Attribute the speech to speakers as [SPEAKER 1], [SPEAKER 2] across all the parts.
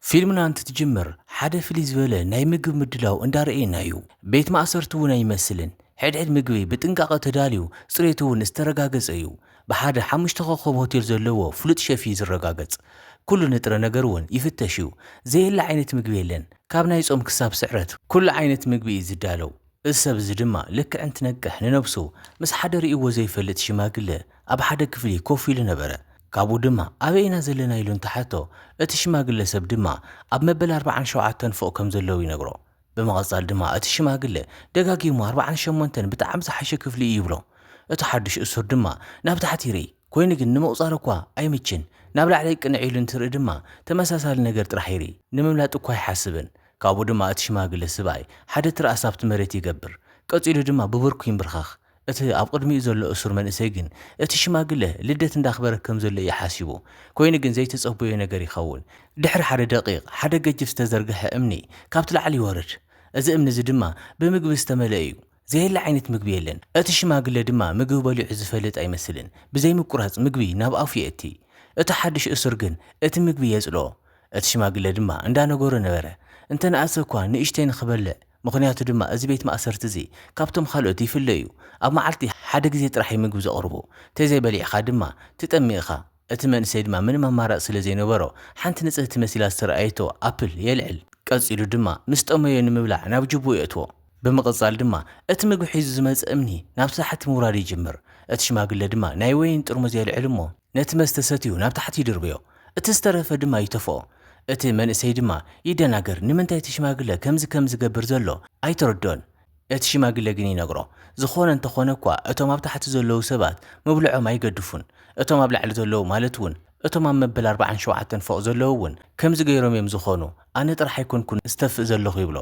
[SPEAKER 1] ፊልምና እንትትጅምር ሓደ ፍልይ ዝበለ ናይ ምግብ ምድላው እንዳርአየና እዩ። ቤት ማእሰርቱ እውን ኣይመስልን። ሕድሕድ ምግቢ ብጥንቃቐ ተዳልዩ ጽሬቱ እውን ዝተረጋገጸ እዩ። ብሓደ 5 ኮኸብ ሆቴል ዘለዎ ፍሉጥ ሸፍ እዩ ዝረጋገጽ። ኩሉ ንጥረ ነገር እውን ይፍተሽ እዩ። ዘየላ ዓይነት ምግቢ የለን። ካብ ናይ ጾም ክሳብ ስዕረት ኩሉ ዓይነት ምግቢ እዩ ዝዳለው። እዚ ሰብ እዚ ድማ ልክዕ እንትነቅሕ ንነብሱ ምስ ሓደ ርእይዎ ዘይፈልጥ ሽማግለ ኣብ ሓደ ክፍሊ ኮፍ ኢሉ ነበረ። ካብኡ ድማ ኣበይና ዘለና ኢሉ እንተሓቶ እቲ ሽማግለ ሰብ ድማ ኣብ መበል 47 ፎቅ ከም ዘለው ይነግሮ። ብመቐጻል ድማ እቲ ሽማግለ ደጋጊሙ 48 ብጣዕሚ ዝሓሸ ክፍሊ እዩ ይብሎ። እቲ ሓድሽ እሱር ድማ ናብ ታሕቲ ይርኢ፣ ኮይኑ ግን ንምቑፃር እኳ ኣይምችን። ናብ ላዕሊ ቅንዕ ኢሉ እንትርኢ ድማ ተመሳሳሊ ነገር ጥራሕ ይርኢ፣ ንምምላጥ እኳ ኣይሓስብን። ካብኡ ድማ እቲ ሽማግለ ሰብኣይ ሓደ ትርኣስ ኣብቲ መሬት ይገብር፣ ቀፂሉ ድማ ብብርኩ ይንብርኻኽ። እቲ ኣብ ቅድሚኡ ዘሎ እሱር መንእሰይ ግን እቲ ሽማግለ ልደት እንዳኽበረ ከም ዘሎ ይሓሲቡ፣ ኮይኑ ግን ዘይተጸበዮ ነገር ይኸውን። ድሕሪ ሓደ ደቂቕ ሓደ ገጅፍ ዝተዘርግሐ እምኒ ካብቲ ላዕሊ ይወርድ። እዚ እምኒ እዚ ድማ ብምግቢ ዝተመልአ እዩ። ዘየላ ዓይነት ምግቢ የለን። እቲ ሽማግለ ድማ ምግቢ በሊዑ ዝፈልጥ ኣይመስልን። ብዘይምቁራጽ ምግቢ ናብ ኣፉ የእቲ። እቲ ሓድሽ እሱር ግን እቲ ምግቢ የጽልኦ። እቲ ሽማግለ ድማ እንዳነገሮ ነበረ እንተነኣሰ እኳ ንእሽተይ ንኽበልዕ፣ ምኽንያቱ ድማ እዚ ቤት ማእሰርቲ እዚ ካብቶም ካልኦት ይፍለ እዩ። ኣብ መዓልቲ ሓደ ግዜ ጥራሕ ምግቢ ዘቕርቡ፣ ተዘይበሊዕኻ ድማ ትጠሚእኻ። እቲ መንእሰይ ድማ ምንም ኣማራጽ ስለ ዘይነበሮ ሓንቲ ንጽህቲ መሲላ ዝተረኣየቶ ኣፕል የልዕል። ቀፂሉ ድማ ምስ ጠመዮ ንምብላዕ ናብ ጅቡ የእትዎ። ብምቕጻል ድማ እቲ ምግቢ ሒዙ ዝመጽእ እምኒ ናብ ታሕቲ ምውራድ ይጅምር። እቲ ሽማግለ ድማ ናይ ወይን ጥርሙዝ የልዕል እሞ ነቲ መስተ ሰትዩ ናብ ታሕቲ ይድርብዮ። እቲ ዝተረፈ ድማ ይተፍኦ። እቲ መንእሰይ ድማ ይደናገር ንምንታይ እቲ ሽማግለ ከምዚ ገብር ዘሎ ኣይተረድኦን። እቲ ሽማግለ ግን ይነግሮ ዝኾነ እንተኾነ እኳ እቶም ኣብ ታሕቲ ዘለዉ ሰባት ምብልዖም ኣይገድፉን። እቶም ኣብ ላዕሊ ዘለዉ ማለት እውን እቶም ኣብ መበል 47 ፎቅ ዘለዉ እውን ከምዚ ገይሮም እዮም ዝኾኑ። ኣነ ጥራሕ ኣይኮንኩን ዝተፍእ ዘለኹ ይብሎ።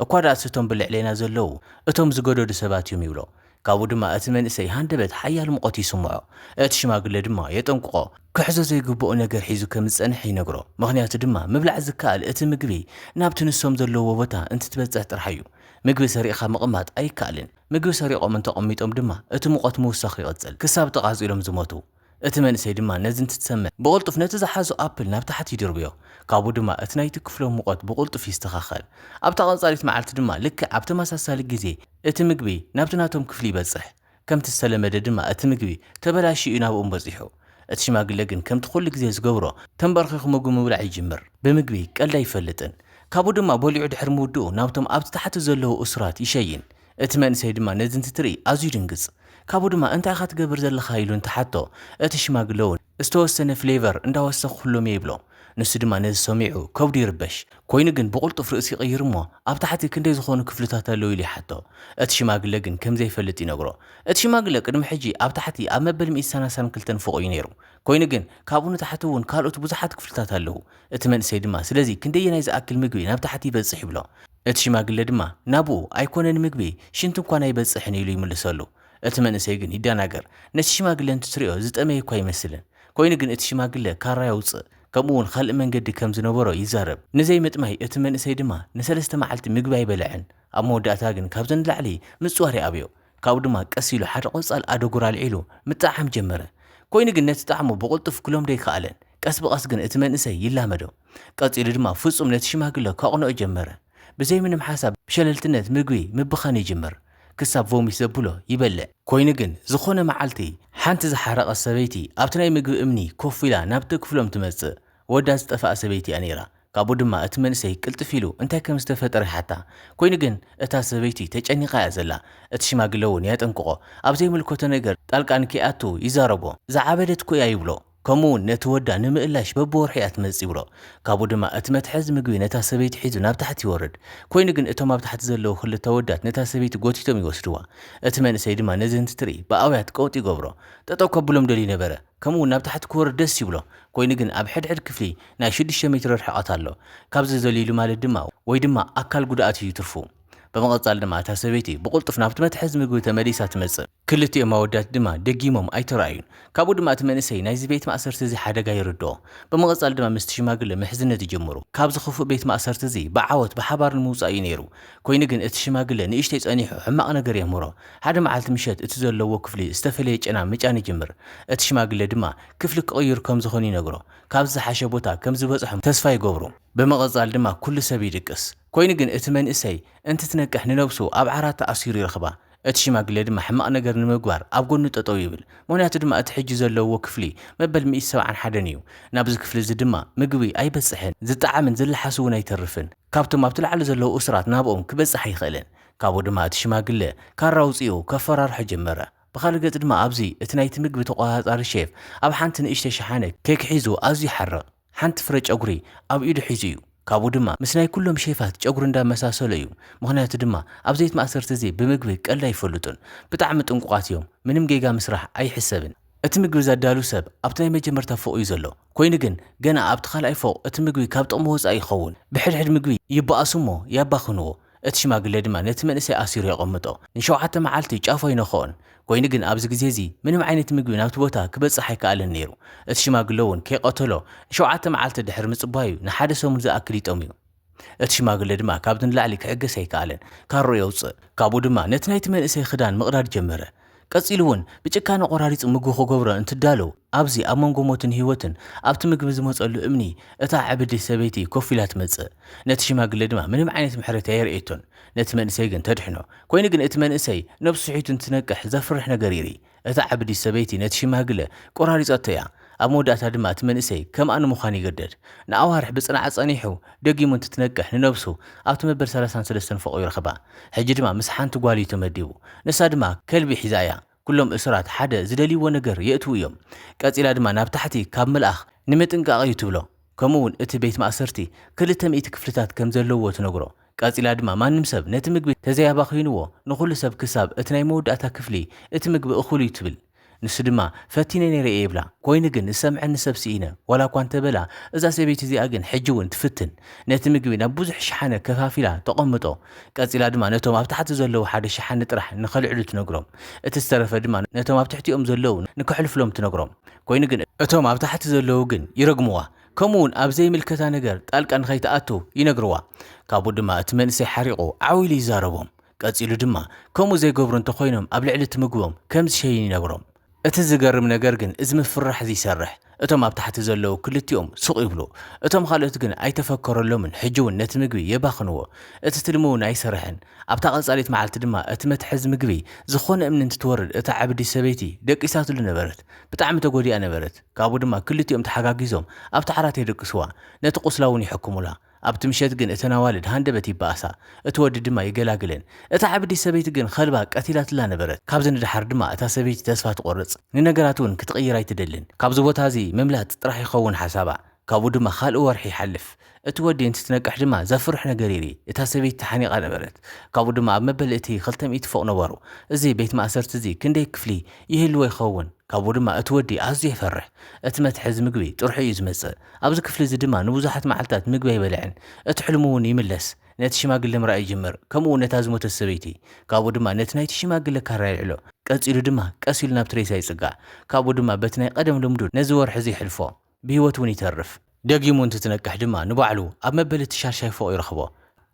[SPEAKER 1] እኳ ዳእስ እቶም ብልዕሌና ዘለዉ እቶም ዝገደዱ ሰባት እዮም ይብሎ። ካብኡ ድማ እቲ መንእሰይ ሃንደበት ሓያል ሙቐት ይስምዖ። እቲ ሽማግለ ድማ የጠንቅቆ ክሕዞ ዘይግብኦ ነገር ሒዙ ከም ዝጸንሕ ይነግሮ። ምኽንያቱ ድማ ምብላዕ ዝከኣል እቲ ምግቢ ናብቲ ንሶም ዘለዎ ቦታ እንትትበጽሕ ጥራሕ እዩ። ምግቢ ሰሪቕኻ ምቕማጥ ኣይከኣልን። ምግቢ ሰሪቖም እንተቐሚጦም ድማ እቲ ሙቐት ምውሳኽ ይቕጽል ክሳብ ተቓጺሎም ዝሞቱ። እቲ መንእሰይ ድማ ነዚ እንትትሰምዕ ብቕልጡፍ ነቲ ዝሓዙ ኣፕል ናብ ታሕቲ ይድርብዮ። ካብኡ ድማ እቲ ናይቲ ክፍሎም ሙቐት ብቕልጡፍ ይስተኻኸል። ኣብታ ቐጻሊት መዓልቲ ድማ ልክዕ ኣብ ተመሳሳሊ ግዜ እቲ ምግቢ ናብቲ ናቶም ክፍሊ ይበጽሕ። ከምቲ ዝተለመደ ድማ እቲ ምግቢ ተበላሽዩ ናብኡ በጺሑ። እቲ ሽማግለ ግን ከምቲ ኩሉ ግዜ ዝገብሮ ተንበርኺኹ ምግቢ ምብላዕ ይጅምር። ብምግቢ ቀልዲ ኣይፈልጥን። ካብኡ ድማ በሊዑ ድሕሪ ምውድኡ ናብቶም ኣብቲ ታሕቲ ዘለዉ እሱራት ይሸይን። እቲ መንእሰይ ድማ ነዚ እንትትርኢ ኣዝዩ ድንግጽ። ካብኡ ድማ እንታይ ኢኻ ትገብር ዘለኻ ኢሉ እንተሓቶ እቲ ሽማግለ እውን ዝተወሰነ ፍሌቨር እንዳወሰኹ ኩሎም እየ ይብሎ። ንሱ ድማ ነዚ ሰሚዑ ከብዱ ይርበሽ፣ ኮይኑ ግን ብቕልጡፍ ርእሲ ይቕይር እሞ ኣብ ታሕቲ ክንደይ ዝኾኑ ክፍልታት ኣለዉ ኢሉ ይሓቶ። እቲ ሽማግለ ግን ከም ዘይፈልጥ ይነግሮ። እቲ ሽማግለ ቅድሚ ሕጂ ኣብ ታሕቲ ኣብ መበል 132 ፎቅ እዩ ነይሩ፣ ኮይኑ ግን ካብኡ ንታሕቲ እውን ካልኦት ብዙሓት ክፍልታት ኣለዉ። እቲ መንእሰይ ድማ ስለዚ ክንደየናይ ዝኣክል ምግቢ ናብ ታሕቲ ይበጽሕ ይብሎ። እቲ ሽማግለ ድማ ናብኡ ኣይኮነን ምግቢ ሽንቲ እንኳን ኣይበጽሕን ኢሉ ይምልሰሉ። እቲ መንእሰይ ግን ይደናገር። ነቲ ሽማግለ እንትትሪኦ ዝጠመየ እኳ ይመስልን፣ ኮይኑ ግን እቲ ሽማግለ ካራ ያውፅእ ከምኡ እውን ካልእ መንገዲ ከም ዝነበሮ ይዛረብ። ንዘይ ምጥማይ እቲ መንእሰይ ድማ ን3 መዓልቲ ምግቢ ኣይበልዕን። ኣብ መወዳእታ ግን ካብዘን ላዕሊ ምጽዋር ይኣብዮ። ካብኡ ድማ ቀስ ኢሉ ሓደ ቆጻል ኣደጉራ ኣልዒሉ ምጣዓም ጀመረ። ኮይኑ ግን ነቲ ጣዕሙ ብቕልጡፍ ክሎምዶ ኣይከኣለን። ቀስ ብቐስ ግን እቲ መንእሰይ ይላመዶ። ቀፂሉ ድማ ፍጹም ነቲ ሽማግለ ከቕንኦ ጀመረ። ብዘይ ምንም ሓሳብ ብሸለልትነት ምግቢ ምብኻን ይጅምር። ክሳብ ቮሚት ዘብሎ ይበልዕ። ኮይኑ ግን ዝኾነ መዓልቲ ሓንቲ ዝሓረቐ ሰበይቲ ኣብቲ ናይ ምግቢ እምኒ ኮፍ ኢላ ናብቲ ክፍሎም ትመጽእ። ወዳ ዝጠፍኣ ሰበይቲ እያ ነይራ። ካብኡ ድማ እቲ መንእሰይ ቅልጥፍ ኢሉ እንታይ ከም ዝተፈጠረ ይሓታ። ኮይኑ ግን እታ ሰበይቲ ተጨኒቓ እያ ዘላ። እቲ ሽማግለ እውን ያጠንቅቆ ኣብ ዘይምልኮቶ ነገር ጣልቃ ንከይኣቱ ይዛረቦ። ዝዓበደት እያ ይብሎ። ከምኡ እውን ነቲ ወዳ ንምእላሽ በብወርሒ እያ ትመጽእ ይብሎ። ካብኡ ድማ እቲ መትሐዚ ምግቢ ነታ ሰበይቲ ሒዙ ናብ ታሕቲ ይወርድ። ኮይኑ ግን እቶም ኣብ ታሕቲ ዘለዉ ክልተ ወዳት ነታ ሰበይቲ ጎቲቶም ይወስድዋ። እቲ መንእሰይ ድማ ነዚ እንትትርኢ ብኣውያት ቀውጢ ይገብሮ። ጠጠው ከብሎም ደልዩ ነበረ። ከምኡ ናብ ታሕቲ ክወርድ ደስ ይብሎ። ኮይኑ ግን ኣብ ሕድሕድ ክፍሊ ናይ 6 ሜትር ርሕቐት ኣሎ። ካብዚ ዘልኢሉ ማለት ድማ ወይ ድማ ኣካል ጉድኣት እዩ ትርፉ። በመቐጻል ድማ እታ ሰበይቲ ብቕልጡፍ ናብቲ መትሐዚ ምግቢ ተመሊሳ ትመጽእ። ክልቲኦም ኣወዳት ድማ ደጊሞም ኣይተረኣዩን ካብኡ ድማ እቲ መንእሰይ ናይዚ ቤት ማእሰርቲ እዚ ሓደጋ ይርድኦ ብመቐጻል ድማ ምስቲ ሽማግለ ምሕዝነት ይጅምሩ ካብዚ ክፉእ ቤት ማእሰርቲ እዚ ብዓወት ብሓባር ንምውፃእ እዩ ነይሩ ኮይኑ ግን እቲ ሽማግለ ንእሽተይ ጸኒሑ ሕማቕ ነገር የምህሮ ሓደ መዓልቲ ምሸት እቲ ዘለዎ ክፍሊ ዝተፈለየ ጨና ምጫን ይጅምር እቲ ሽማግለ ድማ ክፍሊ ክቕይር ከም ዝኾነ ይነግሮ ካብ ዝሓሸ ቦታ ከም ዝበጽሖም ተስፋ ይገብሩ ብመቐጻል ድማ ኩሉ ሰብ ይድቅስ ኮይኑ ግን እቲ መንእሰይ እንትትነቅሕ ንነብሱ ኣብ ዓራት ተኣሲሩ ይረኽባ እቲ ሽማግለ ድማ ሕማቕ ነገር ንምግባር ኣብ ጎኑ ጠጠው ይብል ምክንያቱ ድማ እቲ ሕጂ ዘለዎ ክፍሊ መበል 171 እዩ ናብዚ ክፍሊ እዚ ድማ ምግቢ ኣይበጽሕን ዝጣዓምን ዝለሓስ እውን ኣይተርፍን ካብቶም ኣብቲ ላዕሊ ዘለዉ እስራት ናብኦም ክበጽሕ ኣይኽእልን ካብኡ ድማ እቲ ሽማግለ ካራ ውፅኡ ከፈራርሖ ጀመረ ብኻልእ ገጽ ድማ ኣብዚ እቲ ናይቲ ምግቢ ተቆጻጻሪ ሼፍ ኣብ ሓንቲ ንእሽተይ ሸሓነ ኬክ ሒዙ ኣዝዩ ይሓርቕ ሓንቲ ፍረ ጨጉሪ ኣብ ኢዱ ሒዙ እዩ ካብኡ ድማ ምስ ናይ ኩሎም ሼፋት ጨጉሪ እንዳመሳሰሉ እዩ ምክንያቱ ድማ ኣብ ዘይት ማእሰርቲ እዚ ብምግቢ ቀልድ ኣይፈልጡን ብጣዕሚ ጥንቁቃት እዮም ምንም ጌጋ ምስራሕ ኣይሕሰብን እቲ ምግቢ ዘዳሉ ሰብ ኣብቲ ናይ መጀመርታ ፎቅ እዩ ዘሎ ኮይኑ ግን ገና ኣብቲ ካልኣይ ፎቅ እቲ ምግቢ ካብ ጥቕሚ ወፃኢ ይኸውን ብሕድሕድ ምግቢ ይበኣሱ እሞ ያባኽንዎ እቲ ሽማግለ ድማ ነቲ መንእሰይ ኣሲሩ የቐምጦ ንሸውዓተ መዓልቲ ጫፎ ይነኽኦን ኮይኑ ግን ኣብዚ ግዜ እዚ ምንም ዓይነት ምግቢ ናብቲ ቦታ ክበጽሕ ኣይከኣልን ነይሩ እቲ ሽማግለ እውን ከይቀተሎ ንሸውዓተ መዓልቲ ድሕሪ ምጽባዩ ንሓደ ሰሙን ዝኣክል ይጠምዩ እቲ ሽማግለ ድማ ካብቲ ንላዕሊ ክዕገስ ኣይከኣልን ካሮ የውፅእ ካብኡ ድማ ነቲ ናይቲ መንእሰይ ክዳን ምቕዳድ ጀመረ ቀጺሉ እውን ብጭካነ ቆራሪጽ ምግቢ ክገብሮ እንትዳለው ኣብዚ ኣብ መንጎ ሞትን ህይወትን ኣብቲ ምግቢ ዝመጸሉ እምኒ እታ ዓብዲ ሰበይቲ ኮፍ ኢላ ትመጽእ ነቲ ሽማግለ ድማ ምንም ዓይነት ምሕረት ኣይርኤቶን ነቲ መንእሰይ ግን ተድሕኖ ኮይኑ ግን እቲ መንእሰይ ነብሱ ሒቱ እንትነቅሕ ዘፍርሕ ነገር ይርኢ እታ ዓብዲ ሰበይቲ ነቲ ሽማግለ ቆራሪጸቶ እያ ኣብ መወዳእታ ድማ እቲ መንእሰይ ከም ኣነ ምዃን ይገደድ ንኣዋርሕ ብጽናዕ ጸኒሑ ደጊሙ እንትትነቅሕ ንነብሱ ኣብቲ መበል 33 ፎቕ ይረኽባ ሕጂ ድማ ምስ ሓንቲ ጓል እዩ ተመዲቡ ንሳ ድማ ከልቢ ሒዛ እያ ኩሎም እስራት ሓደ ዝደልይዎ ነገር የእትው እዮም ቀጺላ ድማ ናብ ታሕቲ ካብ መልኣኽ ንምጥንቃቕ እዩ ትብሎ ከምኡውን እቲ ቤት ማእሰርቲ 200 ክፍልታት ከም ዘለዎ ትነግሮ ቀጺላ ድማ ማንም ሰብ ነቲ ምግቢ ተዘያባኺንዎ ንኹሉ ሰብ ክሳብ እቲ ናይ መወዳእታ ክፍሊ እቲ ምግቢ እኹሉ እዩ ትብል ንሱ ድማ ፈቲነ ነይረ ይብላ ኮይኑ ግን ሰምዐኒ ሰብ ሲኢነ ወላ እኳ እንተበላ እዛ ሰበይቲ እዚኣ ግን ሕጂ እውን ትፍትን ነቲ ምግቢ ናብ ብዙሕ ሸሓነ ከፋፊላ ተቐምጦ ቀጺላ ድማ ነቶም ኣብ ታሕቲ ዘለዉ ሓደ ሸሓነ ጥራሕ ንኸልዕሉ ትነግሮም እቲ ዝተረፈ ድማ ነቶም ኣብ ትሕቲኦም ዘለዉ ንክሕልፍሎም ትነግሮም ኮይኑ ግን እቶም ኣብ ታሕቲ ዘለዉ ግን ይረግምዋ ከምኡውን ኣብ ዘይምልከታ ነገር ጣልቃ ንኸይተኣቱ ይነግርዋ ካብኡ ድማ እቲ መንእሰይ ሓሪቑ ዓዊሉ ይዛረቦም ቀጺሉ ድማ ከምኡ ዘይገብሩ እንተኾይኖም ኣብ ልዕሊ እቲ ምግቦም ከም ዝሸይን ይነግሮም እቲ ዝገርም ነገር ግን እዚ ምፍራሕ ይሰርሕ እቶም ኣብ ታሕቲ ዘለዉ ክልቲኦም ሱቕ ይብሉ እቶም ካልኦት ግን ኣይተፈከረሎምን ሕጂ እውን ነቲ ምግቢ የባኽንዎ እቲ ትልሚ እውን ኣይሰርሕን ኣብታ ቐጻሊት መዓልቲ ድማ እቲ መትሐዚ ምግቢ ዝኾነ እምኒ እንትትወርድ እታ ዓብዲ ሰበይቲ ደቂሳትሉ ነበረት ብጣዕሚ ተጎዲኣ ነበረት ካብኡ ድማ ክልቲኦም ተሓጋጊዞም ኣብቲ ዓራት የደቅስዋ ነቲ ቁስላ እውን ይሕክሙላ ኣብቲ ምሸት ግን እተን ኣዋልድ ሃንደበት ይበኣሳ እቲ ወዲ ድማ ይገላግለን እታ ዓብዲ ሰበይቲ ግን ኸልባ ቀቲላትላ ነበረት ካብዚ ንድሓር ድማ እታ ሰበይቲ ተስፋ ትቆርጽ ንነገራት እውን ክትቕይር ኣይትደልን ካብዚ ቦታ እዚ ምምላጥ ጥራሕ ይኸውን ሓሳባ ካብኡ ድማ ካልእ ወርሒ ይሓልፍ እቲ ወዲ እንትትነቅሕ ድማ ዘፍርሕ ነገር ይርኢ እታ ሰበይቲ ተሓኒቓ ነበረት ካብኡ ድማ ኣብ መበል እቲ 200 ፎቕ ነበሩ እዚ ቤት ማእሰርቲ እዚ ክንደይ ክፍሊ ይህልዎ ይኸውን ካብኡ ድማ እቲ ወዲ ኣዝዩ ይፈርሕ እቲ መትሐዚ ምግቢ ጥርሑ እዩ ዝመጽእ ኣብዚ ክፍሊ እዚ ድማ ንብዙሓት መዓልታት ምግቢ ኣይበልዕን እቲ ሕልሙ እውን ይምለስ ነቲ ሽማግለ ምርኣይ ይጅምር ከምኡ ነታ ዝሞተት ሰበይቲ ካብኡ ድማ ነቲ ናይቲ ሽማግለ ካራ ይልዕሎ ቀጺሉ ድማ ቀሲሉ ናብ ትሬሳ ይጽጋዕ ካብኡ ድማ በቲ ናይ ቀደም ልምዱ ነዚ ወርሒ እዚ ይሕልፎ ብህይወት እውን ይተርፍ ደጊሙ እንትትነቅሕ ድማ ንባዕሉ ኣብ መበል እቲ ሻርሻይ ፎቕ ይረኽቦ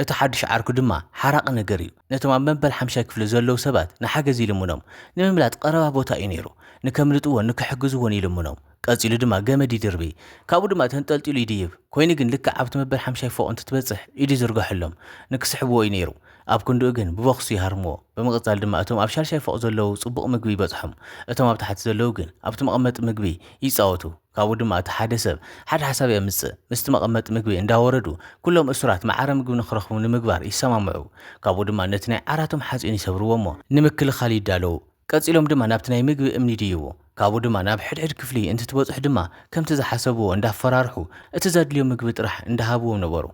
[SPEAKER 1] እቲ ሓድሽ ዓርኩ ድማ ሓራቕ ነገር እዩ ነቶም ኣብ መበል 50 ክፍሊ ዘለዉ ሰባት ንሓገዝ ይልምኖም ንምምላጥ ቀረባ ቦታ እዩ ነይሩ ንከምልጥዎን ንክሕግዝዎን ይልምኖም ቀጺሉ ድማ ገመድ ይድርቢ ካብኡ ድማ ተንጠልጢሉ ይድይብ ኮይኑ ግን ልክዕ ኣብቲ መበል 50 ፎቕ እንትትበጽሕ ኢዱ ይዝርግሐሎም ንክስሕብዎ እዩ ነይሩ ኣብ ክንድኡ ግን ብቦክሱ ይሃርምዎ ብምቕጻል ድማ እቶም ኣብ ሻርሻይ ፎቕ ዘለዉ ጽቡቕ ምግቢ ይበጽሖም እቶም ኣብ ታሕቲ ዘለዉ ግን ኣብቲ መቐመጢ ምግቢ ይጻወቱ ካብኡ ድማ እቲ ሓደ ሰብ ሓደ ሓሳብ የምጽእ ምስቲ መቐመጢ ምግቢ እንዳወረዱ ኩሎም እሱራት ማዓረ ምግቢ ንኽረኽቡ ንምግባር ይሰማምዑ ካብኡ ድማ ነቲ ናይ ዓራቶም ሓፂን ይሰብርዎ እሞ ንምክልኻል ይዳለዉ ቀጺሎም ድማ ናብቲ ናይ ምግቢ እምኒ ድይዎ ካብኡ ድማ ናብ ሕድሕድ ክፍሊ እንትትበጽሕ ድማ ከምቲ ዝሓሰብዎ እንዳፈራርሑ እቲ ዘድልዮ ምግቢ ጥራሕ እንዳሃብዎም ነበሩ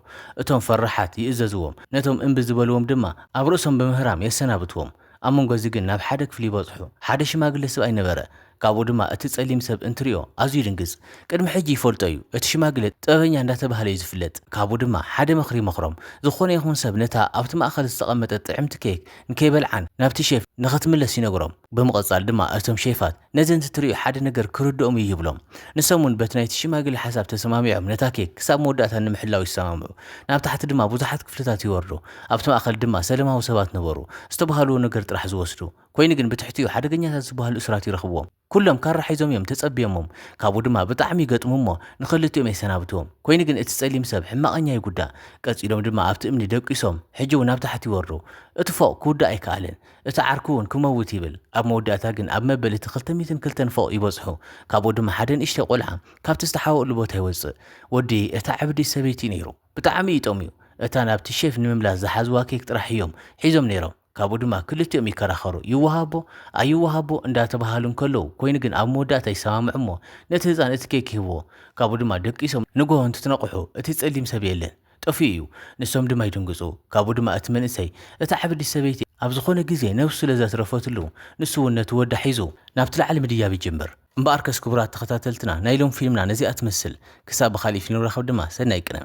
[SPEAKER 1] እቶም ፈራሓት ይእዘዝዎም ነቶም እምቢ ዝበልዎም ድማ ኣብ ርእሶም ብምህራም የሰናብትዎም ኣብ መንጎ እዚ ግን ናብ ሓደ ክፍሊ ይበጽሑ ሓደ ሽማግለ ሰብኣይ ነበረ ካብኡ ድማ እቲ ጸሊም ሰብ እንትሪኦ ኣዝዩ ድንግጽ ቅድሚ ሕጂ ይፈልጦ እዩ እቲ ሽማግለ ጥበበኛ እንዳተባሃለ እዩ ዝፍለጥ ካብኡ ድማ ሓደ ምኽሪ መኽሮም ዝኾነ ይኹን ሰብ ነታ ኣብቲ ማእኸል ዝተቐመጠ ጥዕምቲ ኬክ ንከይበልዓን ናብቲ ሼፍ ንኽትምለስ ይነግሮም ብምቕጻል ድማ እቶም ሼፋት ነዚ እንትትሪኦ ሓደ ነገር ክርድኦም እዩ ይብሎም ንሶም እውን በቲ ናይቲ ሽማግለ ሓሳብ ተሰማሚዖም ነታ ኬክ ክሳብ መወዳእታ ንምሕላው ይሰማምዑ ናብ ታሕቲ ድማ ብዙሓት ክፍልታት ይወርዱ ኣብቲ ማእኸል ድማ ሰለማዊ ሰባት ነበሩ ዝተባሃልዎ ነገር ጥራሕ ዝወስዱ ኮይኑ ግን ብትሕቲኡ ሓደገኛታት ዝበሃሉ እስራት ይረኽብዎም ኩሎም ካራ ሒዞም እዮም ተጸቢዮሞም ካብኡ ድማ ብጣዕሚ ይገጥሙ እሞ ንኽልቲኦም የሰናብትዎም ኮይኑ ግን እቲ ጸሊም ሰብ ሕማቐኛ ይጉዳእ ቀጺሎም ድማ ኣብቲ እምኒ ደቂሶም ሕጂ እውን ናብ ታሕቲ ይወርዱ እቲ ፎቕ ክውዳእ ኣይከኣልን እቲ ዓርኩ እውን ክመውት ይብል ኣብ መወዳእታ ግን ኣብ መበል እቲ 202 ፎቕ ይበጽሑ ካብኡ ድማ ሓደ ንእሽተይ ቆልዓ ካብቲ ዝተሓወሉ ቦታ ይወፅእ ወዲ እታ ዓብዲ ሰበይቲ ነይሩ ብጣዕሚ ይጠምዩ እታ ናብቲ ሼፍ ንምምላስ ዝሓዝዋ ኬክ ጥራሕ እዮም ሒዞም ነይሮም ካብኡ ድማ ክልቲኦም ይከራኸሩ ይወሃቦ ኣይወሃቦ እንዳተባሃሉ እንከለዉ ኮይኑ ግን ኣብ መወዳእታ ይሰማምዑ እሞ ነቲ ህፃን እቲ ኬክ ይህብዎ ካብኡ ድማ ደቂሶም ንጎሆ እንትትነቑሑ እቲ ጸሊም ሰብ የለን ጠፍዩ እዩ ንሶም ድማ ይድንግጹ ካብኡ ድማ እቲ መንእሰይ እታ ዓብዲ ሰበይቲ ኣብ ዝኾነ ግዜ ነብሱ ስለዘትረፈትሉ ንሱ እውን ነቲ ወዳ ሒዙ ናብቲ ላዕሊ ምድያብ ይጅምር እምበኣር ከስ ክቡራት ተኸታተልትና ናይ ሎም ፊልምና ነዚኣ ትመስል ክሳብ ብኻሊእ ፊልም ረኸብ ድማ ሰናይ ቅነ